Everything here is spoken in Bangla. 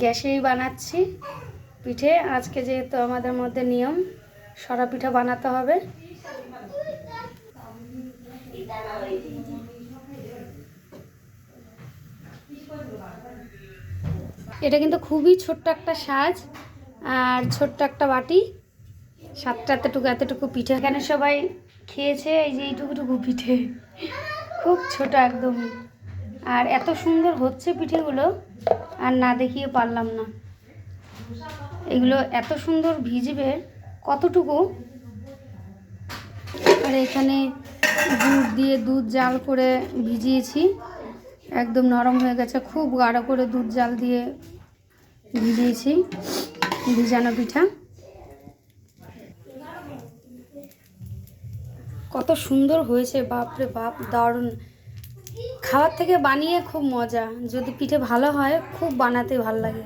গ্যাসেই বানাচ্ছি পিঠে। আজকে যেহেতু আমাদের মধ্যে নিয়ম সরা পিঠা বানাতে হবে। এটা কিন্তু খুবই ছোট্ট একটা সাজ আর ছোট্ট একটা বাটি, সাতটা এতটুকু পিঠে। এখানে সবাই খেয়েছে এই যে এইটুকুটুকু পিঠে, খুব ছোট একদম। আর এত সুন্দর হচ্ছে পিঠেগুলো আর না দেখিয়ে পারলাম না। এগুলো এত সুন্দর ভিজবে কতটুকু। আর এখানে দুধ দিয়ে দুধ জাল করে ভিজিয়েছি, একদম নরম হয়ে গেছে। খুব গাঢ় করে দুধ জাল দিয়ে ভিজিয়েছি ভিজানো পিঠা। কত সুন্দর হয়েছে, বাপরে বাপ, দারুণ। খাওয়ার থেকে বানিয়ে খুব মজা। যদি পিঠে ভালো হয় খুব বানাতে ভালো লাগে।